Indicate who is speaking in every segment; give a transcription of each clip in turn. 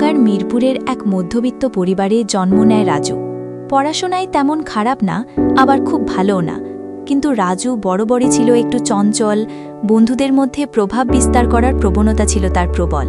Speaker 1: ঢাকার মিরপুরের এক মধ্যবিত্ত পরিবারে জন্ম নেয় রাজু। পড়াশোনায় তেমন খারাপ না, আবার খুব ভালোও না, কিন্তু রাজু বড় ছিল একটু চঞ্চল, বন্ধুদের মধ্যে প্রভাব বিস্তার করার প্রবণতা ছিল তার প্রবল।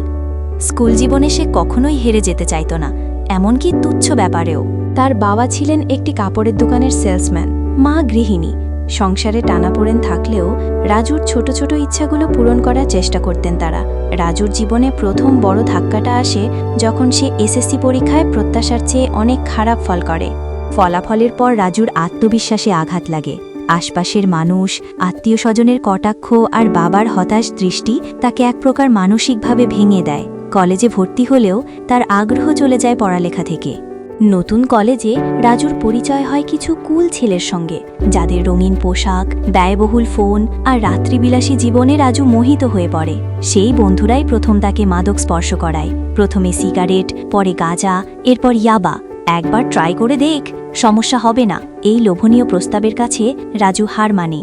Speaker 1: স্কুল জীবনে সে কখনোই হেরে যেতে চাইত না, এমনকি তুচ্ছ ব্যাপারেও। তার বাবা ছিলেন একটি কাপড়ের দোকানের সেলসম্যান, মা গৃহিণী। সংসারে টানাপোড়েন থাকলেও রাজুর ছোট ছোট ইচ্ছাগুলো পূরণ করার চেষ্টা করতেন তারা। রাজুর জীবনে প্রথম বড় ধাক্কাটা আসে যখন সে এসএসসি পরীক্ষায় প্রত্যাশার চেয়ে অনেক খারাপ ফল করে। ফলাফলের পর রাজুর আত্মবিশ্বাসে আঘাত লাগে। আশপাশের মানুষ, আত্মীয় স্বজনের কটাক্ষ আর বাবার হতাশ দৃষ্টি তাকে এক প্রকার মানসিকভাবে ভেঙে দেয়। কলেজে ভর্তি হলেও তার আগ্রহ চলে যায় পড়ালেখা থেকে। নতুন কলেজে রাজুর পরিচয় হয় কিছু কুল ছেলের সঙ্গে, যাদের রঙিন পোশাক, ব্যয়বহুল ফোন আর রাত্রিবিলাসী জীবনে রাজু মোহিত হয়ে পড়ে। সেই বন্ধুরাই প্রথম তাকে মাদক স্পর্শ করায়। প্রথমে সিগারেট, পরে গাঁজা, এরপর ইয়াবা। একবার ট্রাই করে দেখ, সমস্যা হবে না, এই লোভনীয় প্রস্তাবের কাছে রাজু হার মানে।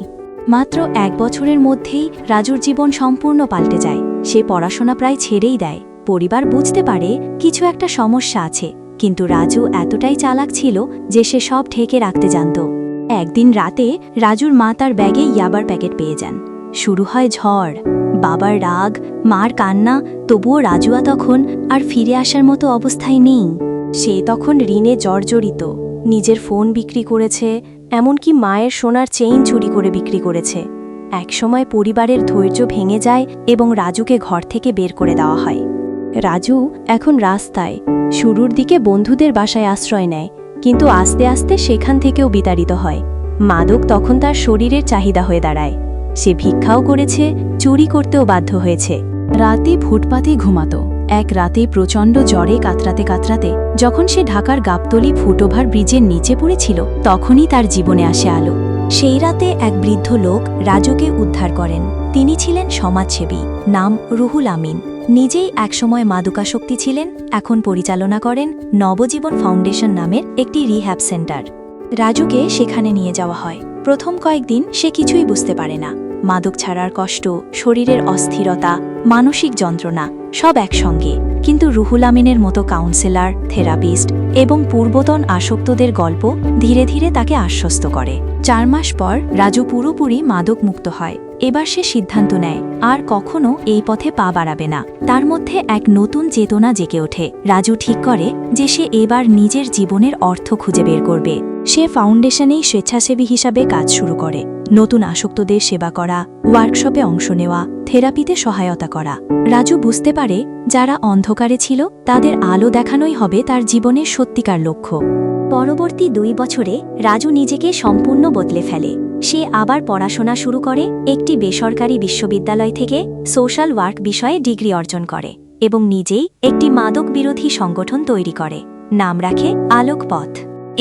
Speaker 1: মাত্র 1 বছরের মধ্যেই রাজুর জীবন সম্পূর্ণ পাল্টে যায়। সে পড়াশোনা প্রায় ছেড়েই দেয়। পরিবার বুঝতে পারে কিছু একটা সমস্যা আছে, কিন্তু রাজু এতটাই চালাক ছিল যে সে সব ঢেকে রাখতে জানত। একদিন রাতে রাজুর মা তার ব্যাগে ইয়াবার প্যাকেট পেয়ে যান। শুরু হয় ঝড়। বাবার রাগ, মার কান্না, তবুও রাজুয়া তখন আর ফিরে আসার মতো অবস্থায় নেই। সে তখন ঋণে জর্জরিত। নিজের ফোন বিক্রি করেছে, এমনকি মায়ের সোনার চেইন চুরি করে বিক্রি করেছে। একসময় পরিবারের ধৈর্য ভেঙে যায় এবং রাজুকে ঘর থেকে বের করে দেওয়া হয়। রাজু এখন রাস্তায়। শুরুর দিকে বন্ধুদের বাসায় আশ্রয় নেয়, কিন্তু আস্তে আস্তে সেখান থেকেও বিতাড়িত হয়। মাদক তখন তার শরীরের চাহিদা হয়ে দাঁড়ায়। সে ভিক্ষাও করেছে, চুরি করতেও বাধ্য হয়েছে। রাতে ফুটপাতে ঘুমাত। এক রাতে প্রচণ্ড জ্বরে কাতরাতে কাতরাতে যখন সে ঢাকার গাবতলী ফুটওভার ব্রিজের নিচে পড়েছিল, তখনই তার জীবনে আসে আলো। সেই রাতে এক বৃদ্ধ লোক রাজুকে উদ্ধার করেন। তিনি ছিলেন সমাজসেবী, নাম রুহুল আমিন। নিজেই একসময় মাদকাসক্তি ছিলেন, এখন পরিচালনা করেন নবজীবন ফাউন্ডেশন নামের একটি রিহ্যাব সেন্টার। রাজুকে সেখানে নিয়ে যাওয়া হয়। প্রথম কয়েকদিন সে কিছুই বুঝতে পারে না। মাদক ছাড়ার কষ্ট, শরীরের অস্থিরতা, মানসিক যন্ত্রণা সব একসঙ্গে। কিন্তু রুহুল আমিনের মতো কাউন্সেলর, থেরাপিস্ট এবং পূর্বতন আসক্তদের গল্প ধীরে ধীরে তাকে আশ্বস্ত করে। 4 মাস পর রাজু পুরোপুরি মাদক মুক্ত হয়। এবার সে সিদ্ধান্ত নেয় আর কখনো এই পথে পা বাড়াবে না। তার মধ্যে এক নতুন চেতনা জেগে ওঠে। রাজু ঠিক করে যে সে এবার নিজের জীবনের অর্থ খুঁজে বের করবে। সে ফাউন্ডেশনেই স্বেচ্ছাসেবী হিসাবে কাজ শুরু করে। নতুন আসক্তদের সেবা করা, ওয়ার্কশপে অংশ নেওয়া, থেরাপিতে সহায়তা করা। রাজু বুঝতে পারে যারা অন্ধকারে ছিল তাদের আলো দেখানোই হবে তার জীবনের সত্যিকার লক্ষ্য। পরবর্তী 2 বছরে রাজু নিজেকে সম্পূর্ণ বদলে ফেলে। সে আবার পড়াশোনা শুরু করে, একটি বেসরকারি বিশ্ববিদ্যালয় থেকে সোশ্যাল ওয়ার্ক বিষয়ে ডিগ্রি অর্জন করে এবং নিজেই একটি মাদক বিরোধী সংগঠন তৈরি করে। নাম রাখে আলোকপথ।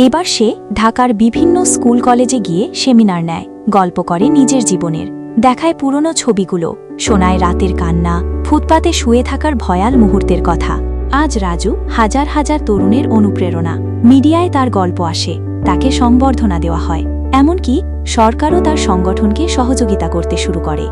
Speaker 1: এবার সে ঢাকার বিভিন্ন স্কুল কলেজে গিয়ে সেমিনার নেয়, গল্প করে নিজের জীবনের, দেখায় পুরনো ছবিগুলো, শোনায় রাতের কান্না, ফুটপাতে শুয়ে থাকার ভয়াল মুহূর্তের কথা। আজ রাজু হাজার হাজার তরুণের অনুপ্রেরণা। মিডিয়ায় তার গল্প আসে, তাকে সংবর্ধনা দেওয়া হয়, এমনকি সরকারও তার সংগঠনকে সহযোগিতা করতে শুরু করে।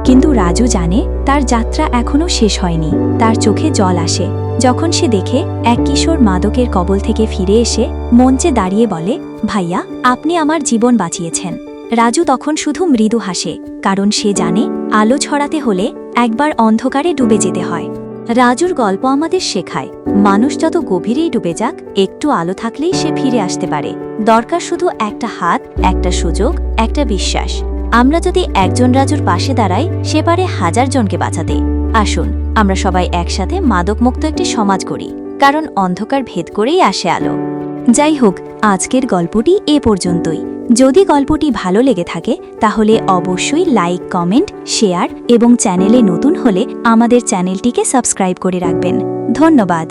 Speaker 1: কিন্তু রাজু জানে তার যাত্রা এখনও শেষ হয়নি। তার চোখে জল আসে যখন সে দেখে এক কিশোর মাদকের কবল থেকে ফিরে এসে মঞ্চে দাঁড়িয়ে বলে, ভাইয়া, আপনি আমার জীবন বাঁচিয়েছেন। রাজু তখন শুধু মৃদু হাসে, কারণ সে জানে আলো ছড়াতে হলে একবার অন্ধকারে ডুবে যেতে হয়। রাজুর গল্প আমাদের শেখায়, মানুষ যত গভীরেই ডুবে যাক, একটু আলো থাকলেই সে ফিরে আসতে পারে। দরকার শুধু একটা হাত, একটা সুযোগ, একটা বিশ্বাস। আমরা যদি একজন রাজুর পাশে দাঁড়াই, সে পারে 1000 জনকে বাঁচাতে। আসুন আমরা সবাই একসাথে মাদকমুক্ত একটি সমাজ গড়ি, কারণ অন্ধকার ভেদ করেই আসে আলো। যাই হোক, আজকের গল্পটি এ পর্যন্তই। যদি গল্পটি ভালো লেগে থাকে তাহলে অবশ্যই লাইক, কমেন্ট, শেয়ার এবং চ্যানেলে নতুন হলে আমাদের চ্যানেলটিকে সাবস্ক্রাইব করে রাখবেন। ধন্যবাদ।